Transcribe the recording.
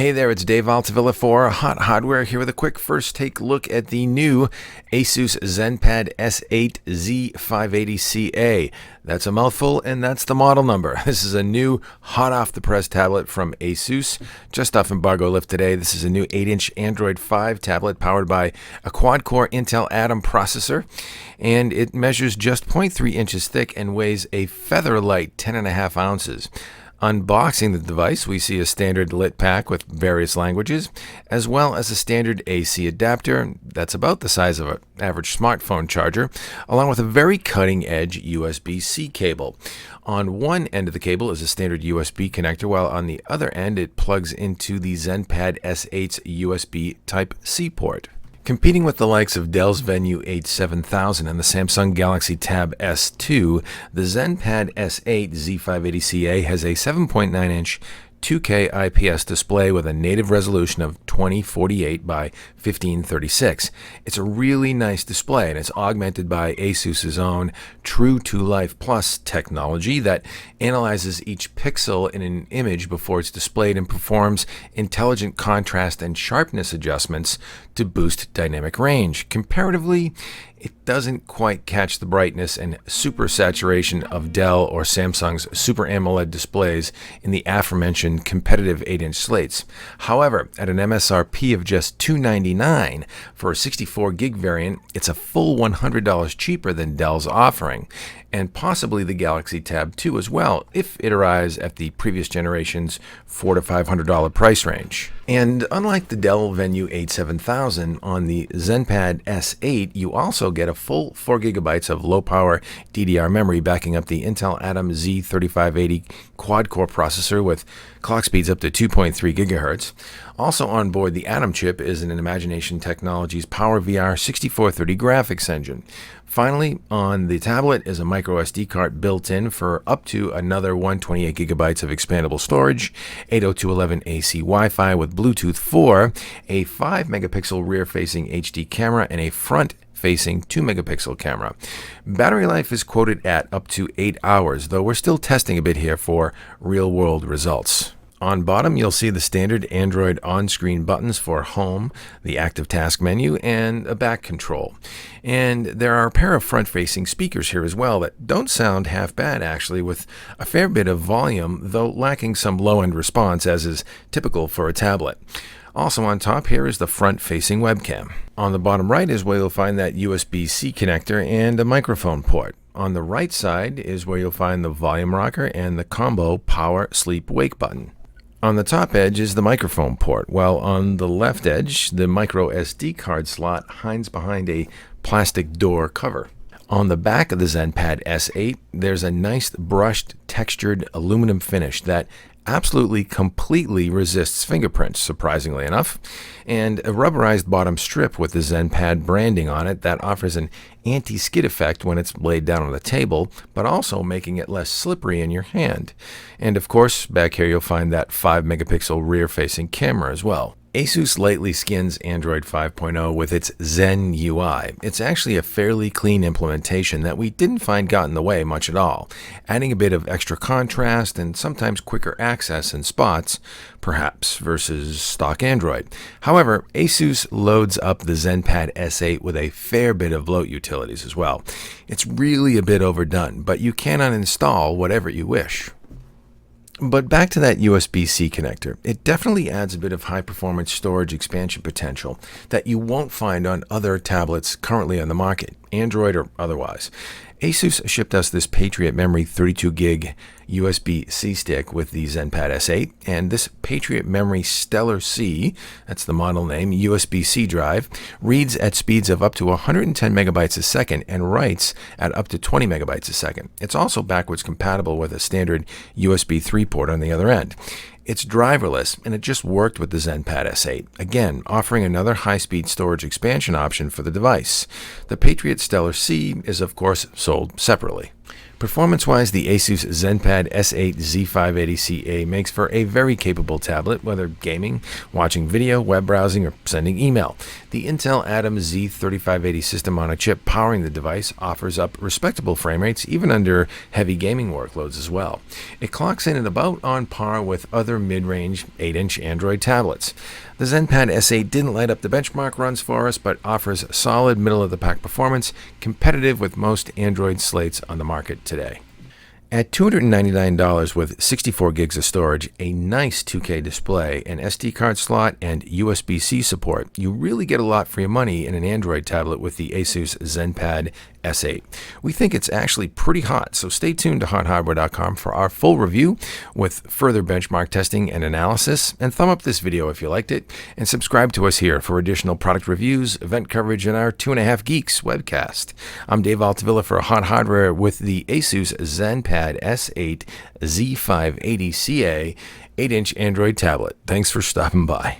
Hey there, it's Dave Altavilla for Hot Hardware here with a quick first take look at the new ASUS ZenPad S8 Z580CA. That's a mouthful, and that's the model number. This is a new hot off the press tablet from ASUS, just off embargo lift today. This is a new 8-inch Android 5 tablet powered by a quad-core Intel Atom processor, and it measures just 0.3 inches thick and weighs a feather light 10.5 ounces. Unboxing the device, we see a standard lit pack with various languages, as well as a standard AC adapter that's about the size of an average smartphone charger, along with a very cutting-edge USB-C cable. On one end of the cable is a standard USB connector, while on the other end it plugs into the ZenPad S8's USB Type-C port. Competing with the likes of Dell's Venue 8 7000 and the Samsung Galaxy Tab S2, the ZenPad S8 Z580CA has a 7.9-inch 2K IPS display with a native resolution of 2048 by 1536. It's a really nice display, and it's augmented by ASUS's own True to Life Plus technology that analyzes each pixel in an image before it's displayed and performs intelligent contrast and sharpness adjustments to boost dynamic range. Comparatively, it doesn't quite catch the brightness and super saturation of Dell or Samsung's Super AMOLED displays in the aforementioned competitive 8-inch slates. However, at an MSRP of just $299 for a 64 gig variant, it's a full $100 cheaper than Dell's offering, and possibly the Galaxy Tab 2 as well, if it arrives at the previous generation's $400 to $500 price range. And unlike the Dell Venue 8 7000, on the ZenPad S8, you also get a full 4 gigabytes of low-power DDR memory backing up the Intel Atom Z3580 quad-core processor with clock speeds up to 2.3 gigahertz. Also on board the Atom chip is an Imagination Technologies PowerVR 6430 graphics engine. Finally, on the tablet is a micro SD card built in for up to another 128 gigabytes of expandable storage, 802.11ac Wi-Fi with Bluetooth 4, a 5 megapixel rear-facing HD camera, and a front-facing 2 megapixel camera. Battery life is quoted at up to 8 hours, though we're still testing a bit here for real-world results. On bottom, you'll see the standard Android on-screen buttons for home, the active task menu, and a back control. And there are a pair of front-facing speakers here as well that don't sound half bad, actually, with a fair bit of volume, though lacking some low-end response, as is typical for a tablet. Also on top here is the front-facing webcam. On the bottom right is where you'll find that USB-C connector and a microphone port. On the right side is where you'll find the volume rocker and the combo power sleep wake button. On the top edge is the microphone port, while on the left edge, the micro SD card slot hides behind a plastic door cover. On the back of the ZenPad S8, there's a nice brushed, textured aluminum finish that absolutely completely resists fingerprints, surprisingly enough, and a rubberized bottom strip with the ZenPad branding on it that offers an anti-skid effect when it's laid down on the table, but also making it less slippery in your hand. And of course, back here you'll find that 5 megapixel rear-facing camera as well. ASUS lightly skins Android 5.0 with its Zen UI. It's actually a fairly clean implementation that we didn't find got in the way much at all, adding a bit of extra contrast and sometimes quicker access in spots, perhaps, versus stock Android. However, ASUS loads up the ZenPad S8 with a fair bit of bloat utilities as well. It's really a bit overdone, but you can uninstall whatever you wish. But back to that USB-C connector, it definitely adds a bit of high-performance storage expansion potential that you won't find on other tablets currently on the market, Android or otherwise. ASUS shipped us this Patriot Memory 32 gig USB-C stick with the ZenPad S8, and this Patriot Memory Stellar C, that's the model name, USB-C drive, reads at speeds of up to 110 megabytes a second and writes at up to 20 megabytes a second. It's also backwards compatible with a standard USB 3 port on the other end. It's driverless, and it just worked with the ZenPad S8, again offering another high-speed storage expansion option for the device. The Patriot Stellar C is, of course, sold separately. Performance-wise, the ASUS ZenPad S8 Z580CA makes for a very capable tablet, whether gaming, watching video, web browsing, or sending email. The Intel Atom Z3580 system on a chip powering the device offers up respectable frame rates even under heavy gaming workloads as well. It clocks in at about on par with other mid-range 8-inch Android tablets. The ZenPad S8 didn't light up the benchmark runs for us, but offers solid middle-of-the-pack performance, competitive with most Android slates on the market today. At $299 with 64 gigs of storage, a nice 2K display, an SD card slot, and USB-C support, you really get a lot for your money in an Android tablet with the ASUS ZenPad S8. We think it's actually pretty hot, so stay tuned to HotHardware.com for our full review with further benchmark testing and analysis, and thumb up this video if you liked it, and subscribe to us here for additional product reviews, event coverage, and our 2.5 Geeks webcast. I'm Dave Altavilla for Hot Hardware with the ASUS ZenPad S8 Z580CA 8-inch Android tablet. Thanks for stopping by.